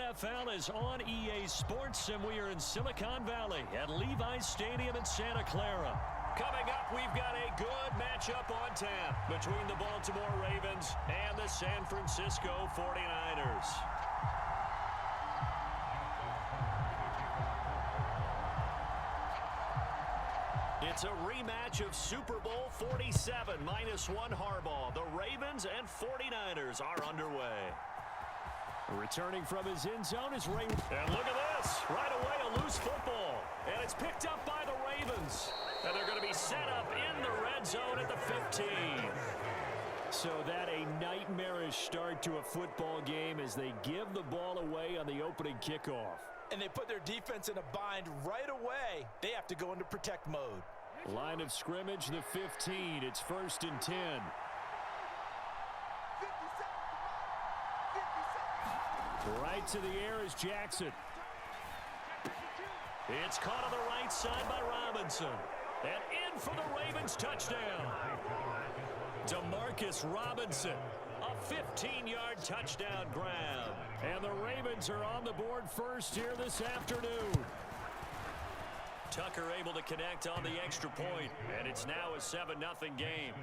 NFL is on EA Sports, and we are in Silicon Valley at Levi's Stadium in Santa Clara. Coming up, we've got a good matchup on tap between the Baltimore Ravens and the San Francisco 49ers. It's a rematch of Super Bowl 47 -1 Harbaugh. The Ravens and 49ers are underway. Returning from his end zone is Ray. And look at this. Right away, a loose football. And it's picked up by the Ravens. And they're going to be set up in the red zone at the 15. So that a nightmarish start to a football game as they give the ball away on the opening kickoff. And they put their defense in a bind right away. They have to go into protect mode. Line of scrimmage, the 15. It's 1st and 10. Right to the air is Jackson. It's caught on the right side by Robinson. And in for the Ravens touchdown. Demarcus Robinson, a 15-yard touchdown grab. And the Ravens are on the board first here this afternoon. Tucker able to connect on the extra point, and it's now a 7-0 game.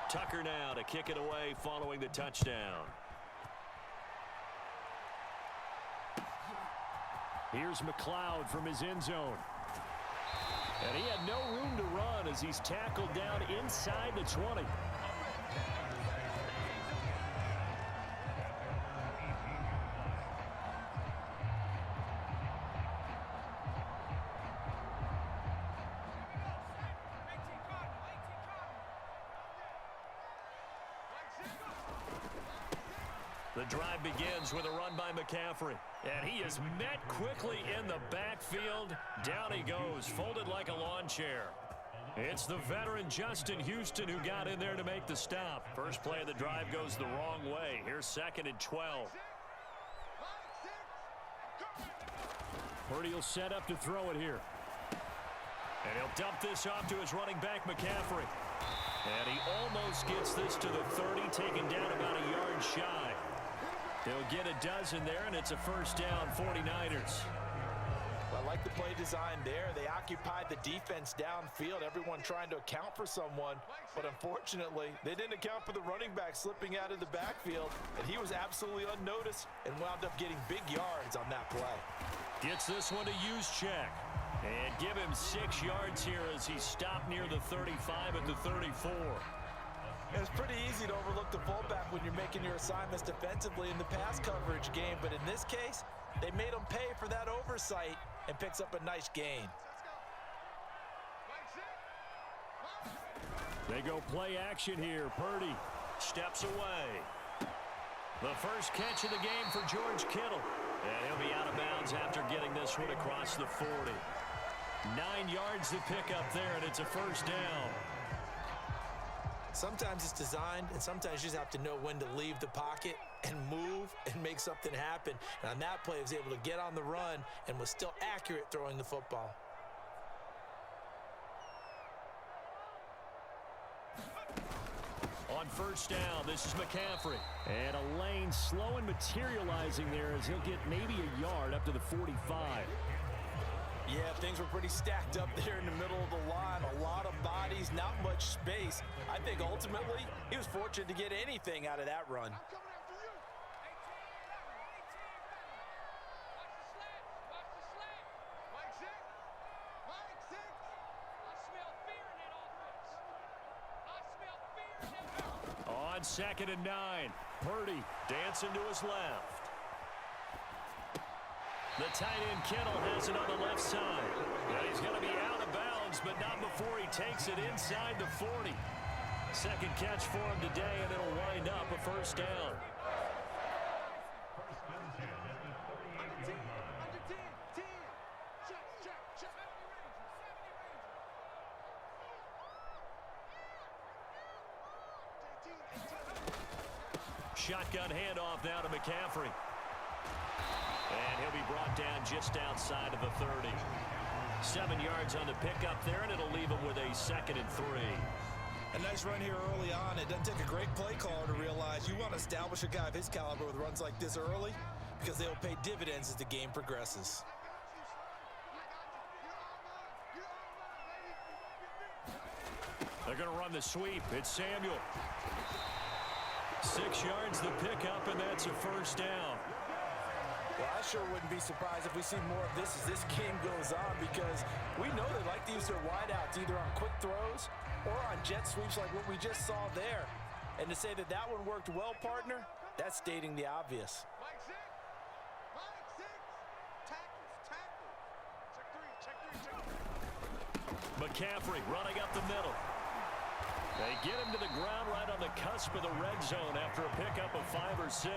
Tucker now to kick it away following the touchdown. Here's McLeod from his end zone. And he had no room to run as he's tackled down inside the 20. The drive begins with a run by McCaffrey. And he is met quickly in the backfield. Down he goes, folded like a lawn chair. It's the veteran Justin Houston who got in there to make the stop. First play of the drive goes the wrong way. Here's 2nd and 12. Purdy will set up to throw it here. And he'll dump this off to his running back, McCaffrey. And he almost gets this to the 30, taken down about a yard shy. They'll get a dozen there, and it's a 1st down, 49ers. I like the play design there. They occupied the defense downfield, everyone trying to account for someone. But unfortunately, they didn't account for the running back slipping out of the backfield, and he was absolutely unnoticed and wound up getting big yards on that play. Gets this one to Juszczyk. And give him 6 yards here as he stopped near the 35 at the 34. It's pretty easy to overlook the fullback when you're making your assignments defensively in the pass coverage game, but in this case, they made him pay for that oversight and picks up a nice gain. They go play action here. Purdy steps away. The first catch of the game for George Kittle. And he'll be out of bounds after getting this one across the 40. 9 yards to pick up there, and it's a 1st down. Sometimes it's designed, and sometimes you just have to know when to leave the pocket and move and make something happen. And on that play, he was able to get on the run and was still accurate throwing the football. On 1st down, this is McCaffrey. And a lane slow and materializing there as he'll get maybe a yard up to the 45. Yeah, things were pretty stacked up there in the middle of the line. A lot of bodies, not much space. I think ultimately he was fortunate to get anything out of that run. On 2nd and 9, Purdy dancing to his left. The tight end Kittle has it on the left side. And he's going to be out of bounds, but not before he takes it inside the 40. Second catch for him today, and it'll wind up a 1st down. Shotgun handoff now to McCaffrey. And he'll be brought down just outside of the 30. 7 yards on the pickup there, and it'll leave them with a 2nd and 3. A nice run here early on. It doesn't take a great play caller to realize you want to establish a guy of his caliber with runs like this early because they'll pay dividends as the game progresses. They're going to run the sweep. It's Samuel. 6 yards the pickup, and that's a first down. Well, I sure wouldn't be surprised if we see more of this as this game goes on because we know they like to use their wideouts either on quick throws or on jet sweeps like what we just saw there. And to say that that one worked well, partner, that's stating the obvious. McCaffrey running up the middle. They get him to the ground right on the cusp of the red zone after a pickup of 5 or 6.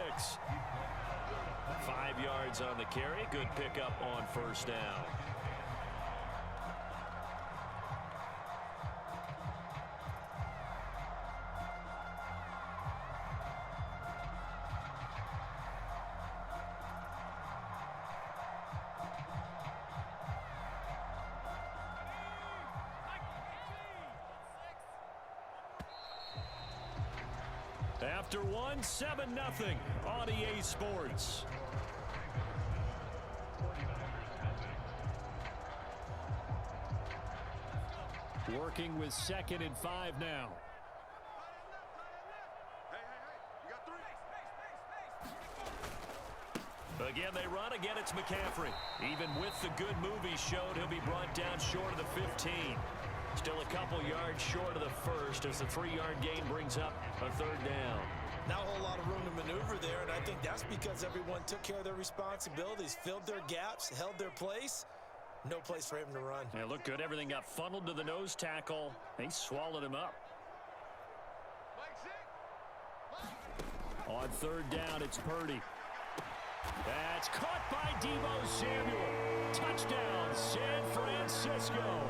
5 yards on the carry. Good pickup on first down. After one, 7-0 on EA Sports. Working with 2nd and 5 now. Again, they run. Again, it's McCaffrey. Even with the good move he showed, he'll be brought down short of the 15. Still a couple yards short of the first as the 3-yard gain brings up a 3rd down. Not a whole lot of room to maneuver there, and I think that's because everyone took care of their responsibilities, filled their gaps, held their place. No place for him to run. They look good. Everything got funneled to the nose tackle. They swallowed him up. On 3rd down, it's Purdy. That's caught by Deebo Samuel. Touchdown, San Francisco.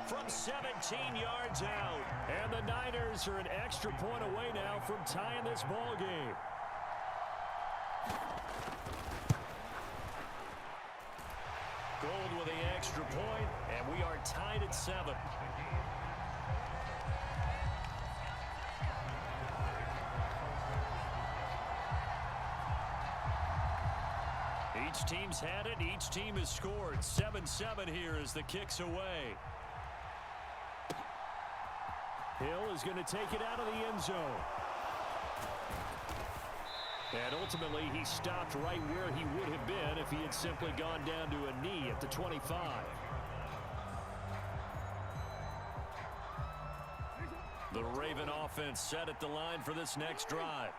From 17 yards out. And the Niners are an extra point away now from tying this ball game. Gold with the extra point, and we are tied at 7. Each team's had it. Each team has scored. 7-7 here as the kick's away. Hill is going to take it out of the end zone. And ultimately, he stopped right where he would have been if he had simply gone down to a knee at the 25. The Raven offense set at the line for this next drive.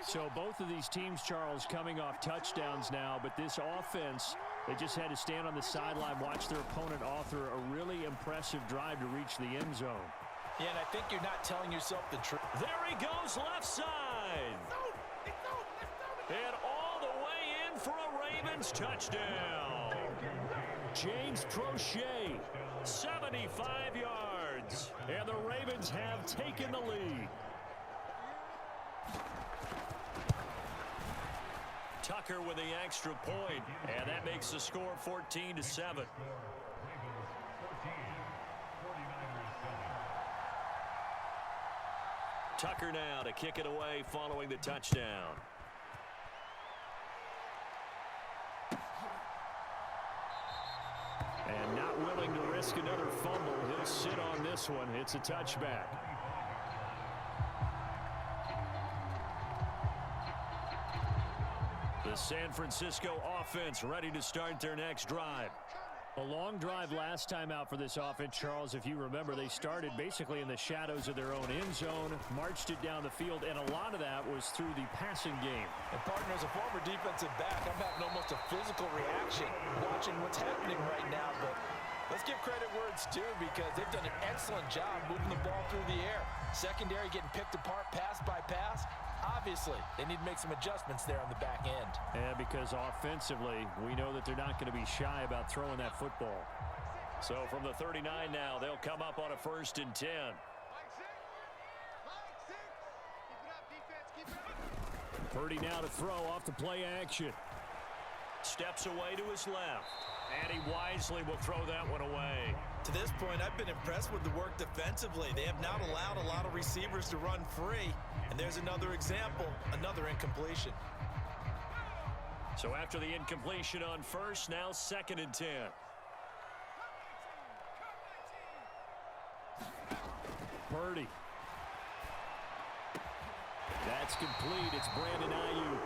So both of these teams, Charles, coming off touchdowns now, but this offense, they just had to stand on the sideline, watch their opponent author a really impressive drive to reach the end zone. Yeah, and I think you're not telling yourself the truth. There he goes, left side. And all the way in for a Ravens touchdown. James Prochet, 75 yards. And the Ravens have taken the lead. Tucker with the extra point, and that makes the score 14-7. Tucker now to kick it away following the touchdown. And not willing to risk another fumble. He'll sit on this one. It's a touchback. The San Francisco offense ready to start their next drive. A long drive last time out for this offense, Charles. If you remember, they started basically in the shadows of their own end zone, marched it down the field, and a lot of that was through the passing game. And partner, as a former defensive back, I'm having almost a physical reaction watching what's happening right now. But let's give credit where it's due because they've done an excellent job moving the ball through the air. Secondary getting picked apart pass by pass. Obviously, they need to make some adjustments there on the back end. Yeah, because offensively, we know that they're not going to be shy about throwing that football. So from the 39 now, they'll come up on a 1st and 10. Purdy now to throw off the play action. Steps away to his left. And he wisely will throw that one away. To this point, I've been impressed with the work defensively. They have not allowed a lot of receivers to run free. And there's another example, another incompletion. So after the incompletion on first, now 2nd and 10. Purdy. That's complete. It's Brandon Ayuk.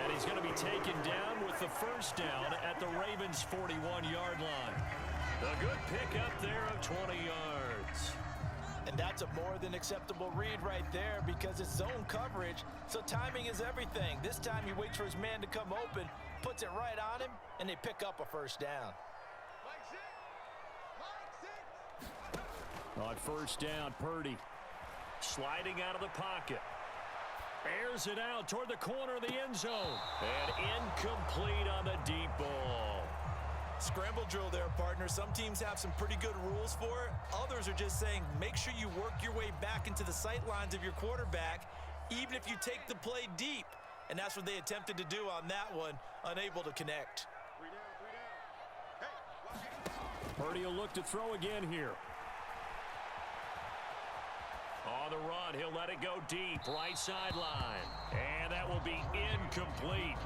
And he's going to be taken down with the first down at the Ravens' 41-yard line. A good pickup there of 20 yards. And that's a more than acceptable read right there because it's zone coverage, so timing is everything. This time he waits for his man to come open, puts it right on him, and they pick up a first down. On first down, Purdy sliding out of the pocket. Airs it out toward the corner of the end zone. And incomplete on the deep ball. Scramble drill there, partner. Some teams have some pretty good rules for it. Others are just saying make sure you work your way back into the sight lines of your quarterback, even if you take the play deep. And that's what they attempted to do on that one, unable to connect. Purdy will look to throw again here. On the run, he'll let it go deep, right sideline. And that will be incomplete.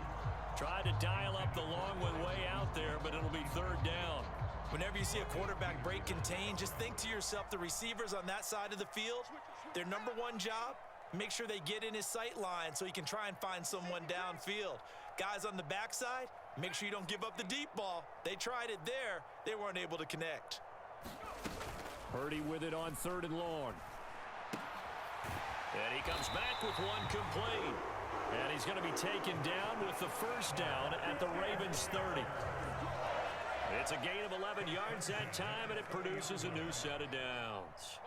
Tried to dial up the long one way out there, but it'll be 3rd down. Whenever you see a quarterback break contain, just think to yourself, the receivers on that side of the field, their number one job, make sure they get in his sight line so he can try and find someone downfield. Guys on the backside, make sure you don't give up the deep ball. They tried it there. They weren't able to connect. Purdy with it on 3rd and long. And he comes back with one complete. And he's going to be taken down with the first down at the Ravens' 30. It's a gain of 11 yards that time, and it produces a new set of downs.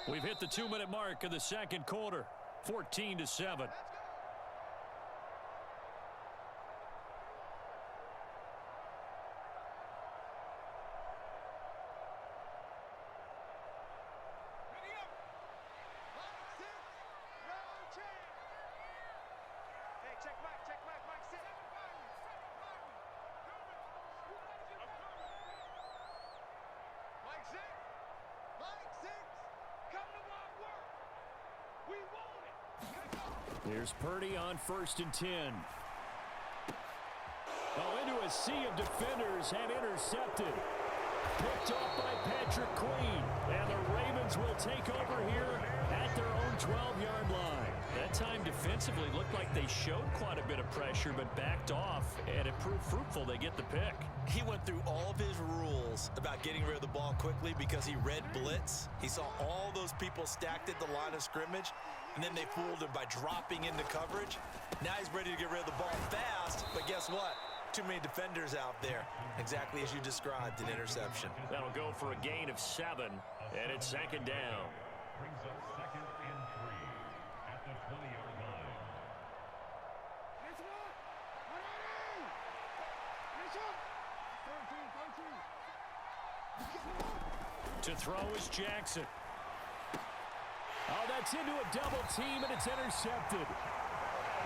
We've hit the 2-minute mark of the second quarter, 14-7. Here's Purdy on 1st and 10. Oh, into a sea of defenders and intercepted. Picked off by Patrick Queen. And the Ravens will take over here at their own 12-yard line. That time defensively looked like they showed quite a bit of pressure but backed off, and it proved fruitful. They get the pick. He went through all of his rules about getting rid of the ball quickly because he read blitz. He saw all those people stacked at the line of scrimmage, and then they fooled him by dropping into coverage. Now he's ready to get rid of the ball fast, but guess what? Too many defenders out there. Exactly as you described, an interception. That'll go for a gain of 7, and it's 2nd down. Brings up 2nd and 3 at the 20-yard line. To throw is Jackson. Oh, that's into a double team, and it's intercepted.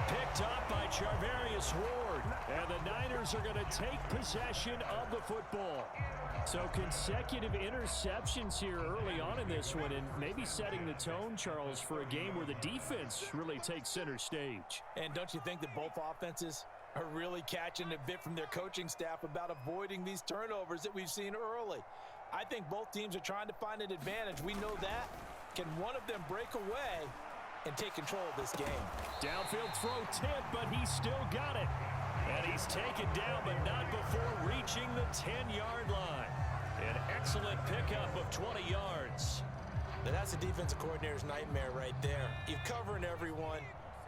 Picked up by Charvarius Ward. And the Niners are going to take possession of the football. So consecutive interceptions here early on in this one, and maybe setting the tone, Charles, for a game where the defense really takes center stage. And don't you think that both offenses are really catching a bit from their coaching staff about avoiding these turnovers that we've seen early? I think both teams are trying to find an advantage. We know that. Can one of them break away and take control of this game? Downfield throw tip, but he's still got it. And he's taken down, but not before reaching the 10-yard line. An excellent pickup of 20 yards. Now that's a defensive coordinator's nightmare right there. You're covering everyone,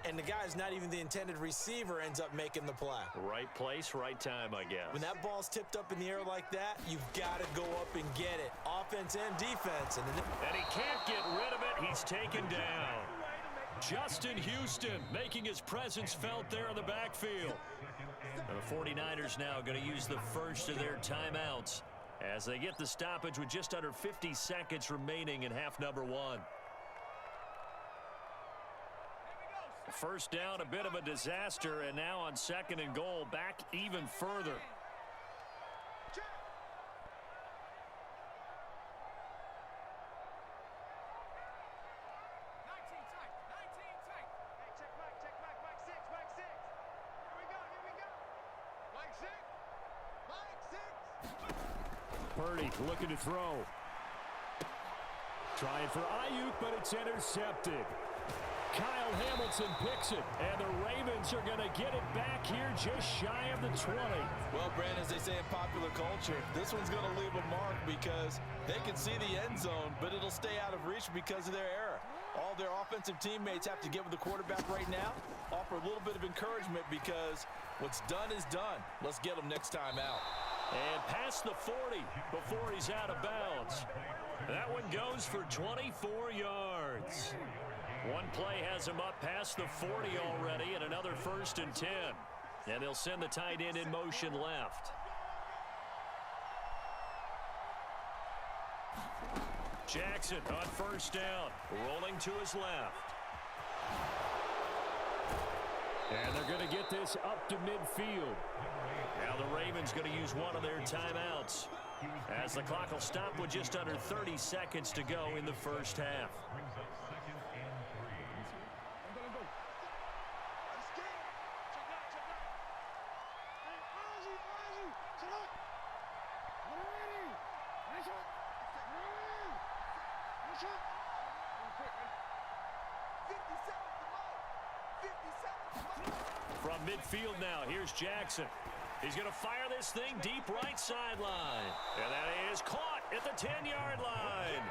and the guy's not even the intended receiver ends up making the play. Right place, right time, I guess. When that ball's tipped up in the air like that, you've got to go up and get it. Offense and defense. And he can't get rid of it. He's taken down. Justin Houston making his presence felt there in the backfield. And the 49ers now going to use the first of their timeouts as they get the stoppage with just under 50 seconds remaining in half number one. First down, a bit of a disaster, and now on second and goal, back even further. Purdy looking to throw. Trying for Ayuk, but it's intercepted. Kyle Hamilton picks it, and the Ravens are going to get it back here just shy of the 20. Well, Brandon, as they say in popular culture, this one's going to leave a mark because they can see the end zone, but it'll stay out of reach because of their error. All their offensive teammates have to get with the quarterback right now, offer a little bit of encouragement because what's done is done. Let's get them next time out. And past the 40 before he's out of bounds. That one goes for 24 yards. One play has him up past the 40 already, and another 1st and 10. And they'll send the tight end in motion left. Jackson on first down, rolling to his left. And they're going to get this up to midfield. Now the Ravens going to use one of their timeouts as the clock will stop with just under 30 seconds to go in the first half. From midfield now, here's Jackson. He's going to fire this thing deep right sideline. And that is caught at the 10-yard line.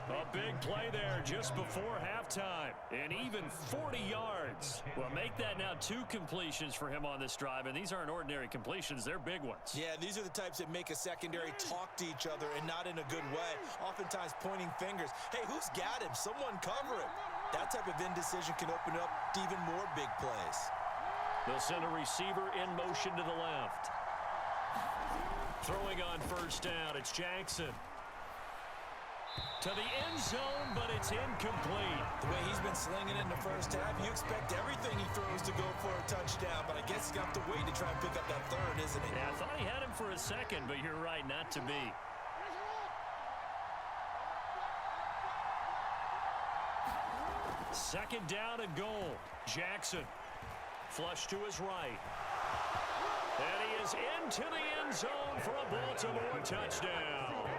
A big play there just before halftime. And even 40 yards. Well, make that now 2 completions for him on this drive. And these aren't ordinary completions. They're big ones. Yeah, these are the types that make a secondary talk to each other and not in a good way. Oftentimes pointing fingers. Hey, who's got him? Someone cover him. That type of indecision can open up to even more big plays. They'll send a receiver in motion to the left. Throwing on first down, it's Jackson. To the end zone, but it's incomplete. The way he's been slinging it in the first half, you expect everything he throws to go for a touchdown, but I guess he's going to have to wait to try and pick up that third, isn't he? Yeah, I thought he had him for a second, but you're right, not to be. Second down and goal. Jackson. Flush to his right. And he is into the end zone for a Baltimore touchdown.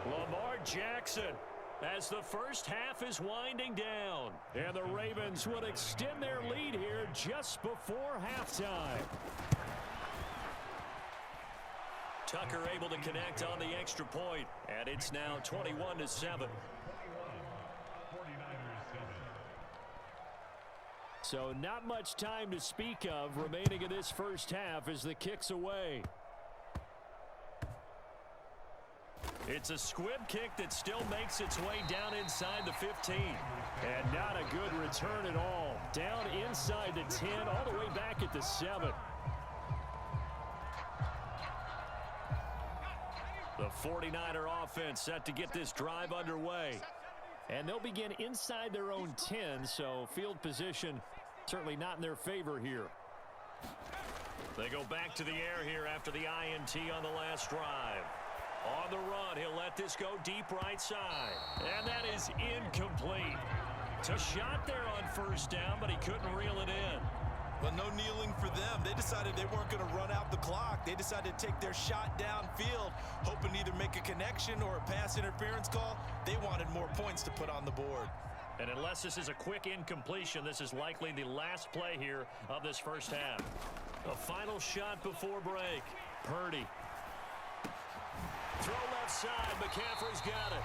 Lamar Jackson as the first half is winding down. And the Ravens would extend their lead here just before halftime. Tucker able to connect on the extra point. And it's now 21-7. So not much time to speak of remaining in this first half as the kick's away. It's a squib kick that still makes its way down inside the 15. And not a good return at all. Down inside the 10, all the way back at the 7. The 49er offense set to get this drive underway. And they'll begin inside their own 10, so field position certainly not in their favor here. They go back to the air here after the INT on the last drive. On the run, he'll let this go deep right side. And that is incomplete. It's a shot there on first down, but he couldn't reel it in. Well, no kneeling for them. They decided they weren't going to run out the clock. They decided to take their shot downfield, hoping to either make a connection or a pass interference call. They wanted more points to put on the board. And unless this is a quick incompletion, this is likely the last play here of this first half. A final shot before break. Purdy. Throw left side. McCaffrey's got it.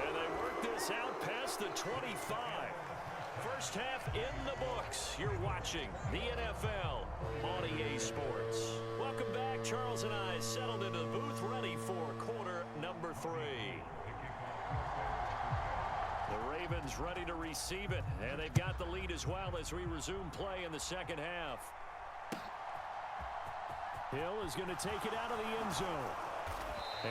And they work this out past the 25. First half in the books. You're watching the NFL on EA Sports. Welcome back. Charles and I settled into the booth, ready for quarter number 3. The Ravens ready to receive it, and they've got the lead as well as we resume play in the second half. Hill is going to take it out of the end zone.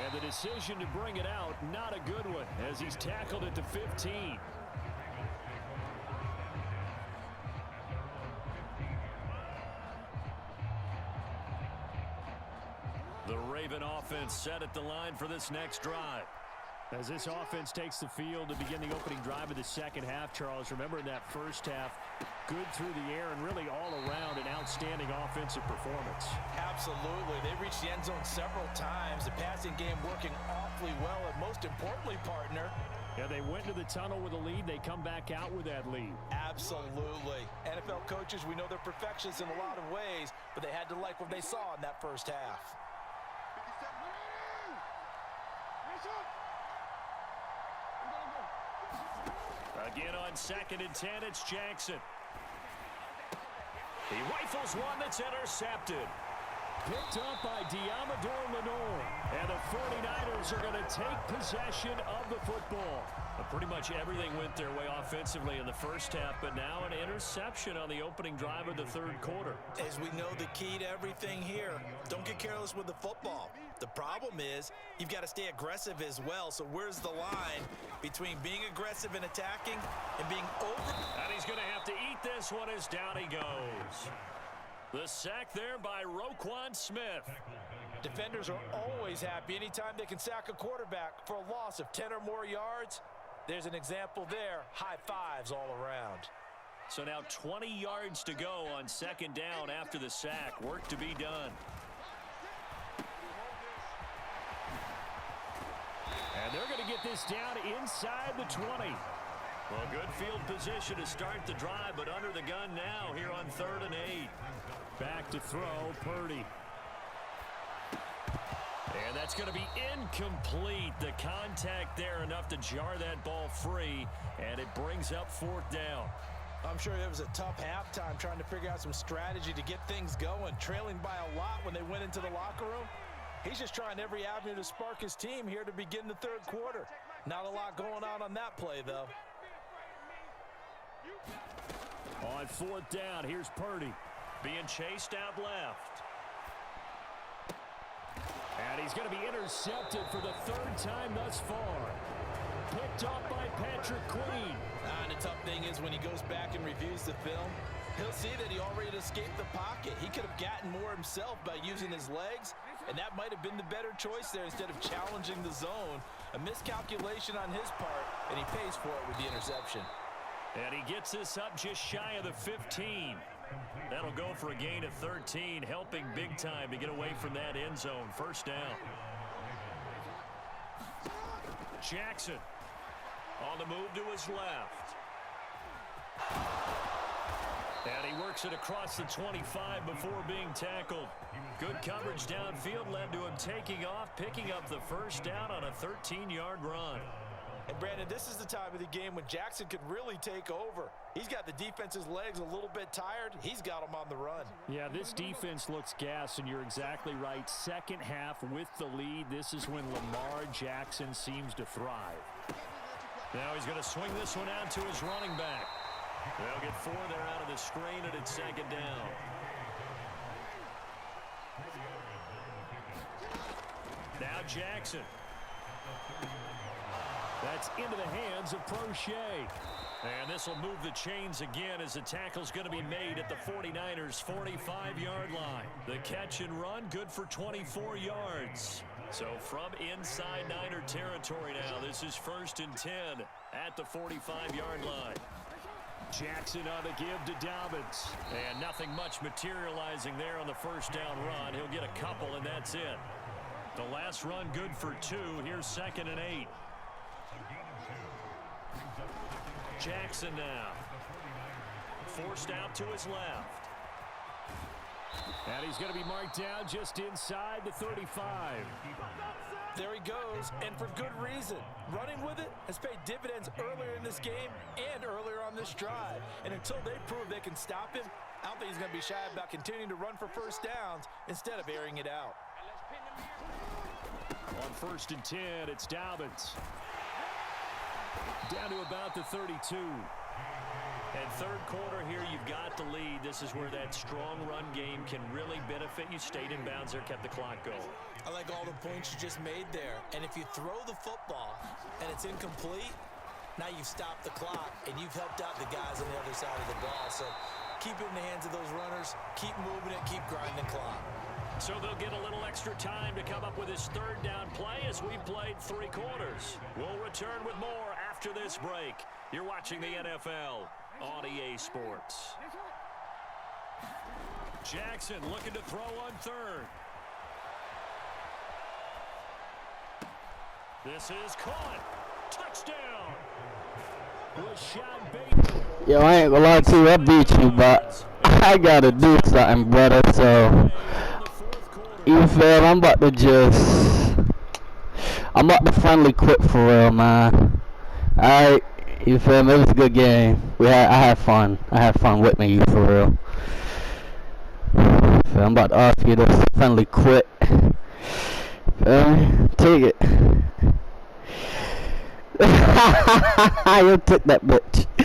And the decision to bring it out, not a good one, as he's tackled at the 15. The Raven offense set at the line for this next drive. As this offense takes the field to begin the opening drive of the second half, Charles, remember in that first half, good through the air and really all around an outstanding offensive performance. Absolutely. They reached the end zone several times. The passing game working awfully well, and most importantly, partner, yeah, they went to the tunnel with a lead. They come back out with that lead. Absolutely. NFL coaches, we know they're perfectionists in a lot of ways, but they had to like what they saw in that first half. Again on 2nd and 10, it's Jackson. He rifles one that's intercepted. Picked up by Diamador Lenore. And the 49ers are going to take possession of the football. But pretty much everything went their way offensively in the first half, but now an interception on the opening drive of the third quarter. As we know, the key to everything here, don't get careless with the football. The problem is you've got to stay aggressive as well. So where's the line between being aggressive and attacking and being over? And he's going to have to eat this one as down he goes. The sack there by Roquan Smith. Defenders are always happy anytime they can sack a quarterback for a loss of 10 or more yards. There's an example there. High fives all around. So now 20 yards to go on 2nd down after the sack. Work to be done. And they're going to get this down inside the 20. Well, good field position to start the drive, but under the gun now here on 3rd and 8. Back to throw, Purdy. And that's going to be incomplete. The contact there enough to jar that ball free, and it brings up 4th down. I'm sure it was a tough halftime trying to figure out some strategy to get things going, trailing by a lot when they went into the locker room. He's just trying every avenue to spark his team here to begin the third quarter. Not a lot going on that play, though. On 4th down, here's Purdy being chased out left. And he's going to be intercepted for the 3rd time thus far. Picked up by Patrick Queen. And the tough thing is when he goes back and reviews the film, he'll see that he already escaped the pocket. He could have gotten more himself by using his legs, and that might have been the better choice there instead of challenging the zone. A miscalculation on his part, and he pays for it with the interception. And he gets this up just shy of the 15. That'll go for a gain of 13, helping big time to get away from that end zone. 1st down. Jackson on the move to his left. And he works it across the 25 before being tackled. Good coverage downfield led to him taking off, picking up the 1st down on a 13-yard run. And Brandon, this is the time of the game when Jackson could really take over. He's got the defense's legs a little bit tired. He's got them on the run. Yeah, this defense looks gassed, and you're exactly right. Second half with the lead, this is when Lamar Jackson seems to thrive. Now he's going to swing this one out to his running back. They'll get 4 there out of the screen, and it's 2nd down. Now Jackson. That's into the hands of Prochet. And this will move the chains again as the tackle's going to be made at the 49ers' 45-yard line. The catch and run good for 24 yards. So from inside Niner territory now, this is 1st and 10 at the 45-yard line. Jackson on the give to Dobbins. And nothing much materializing there on the 1st down run. He'll get a couple, and that's it. The last run good for 2. Here's 2nd and 8. Jackson now. Forced out to his left. And he's going to be marked down just inside the 35. There he goes, and for good reason. Running with it has paid dividends earlier in this game and earlier on this drive. And until they prove they can stop him, I don't think he's going to be shy about continuing to run for 1st downs instead of airing it out. On 1st and 10, it's Dobbins. Down to about the 32. And third quarter here, you've got the lead. This is where that strong run game can really benefit you. Stayed in bounds there, kept the clock going. I like all the points you just made there. And if you throw the football and it's incomplete, now you've stopped the clock and you've helped out the guys on the other side of the ball. So keep it in the hands of those runners. Keep moving it. Keep grinding the clock. So they'll get a little extra time to come up with his third down play as we played 3 quarters. We'll return with more after this break. You're watching the NFL on EA Sports. Jackson looking to throw on third. This is caught. Touchdown. Rashad Bateman. Yo, I ain't gonna lie to you, I beat you, but I gotta do something, brother, so you feel I'm about to finally quit for real, man. Alright, you feel me? It was a good game. I had fun. I had fun with me, you for real. So I'm about to ask you to finally quit. Take it. You took that bitch.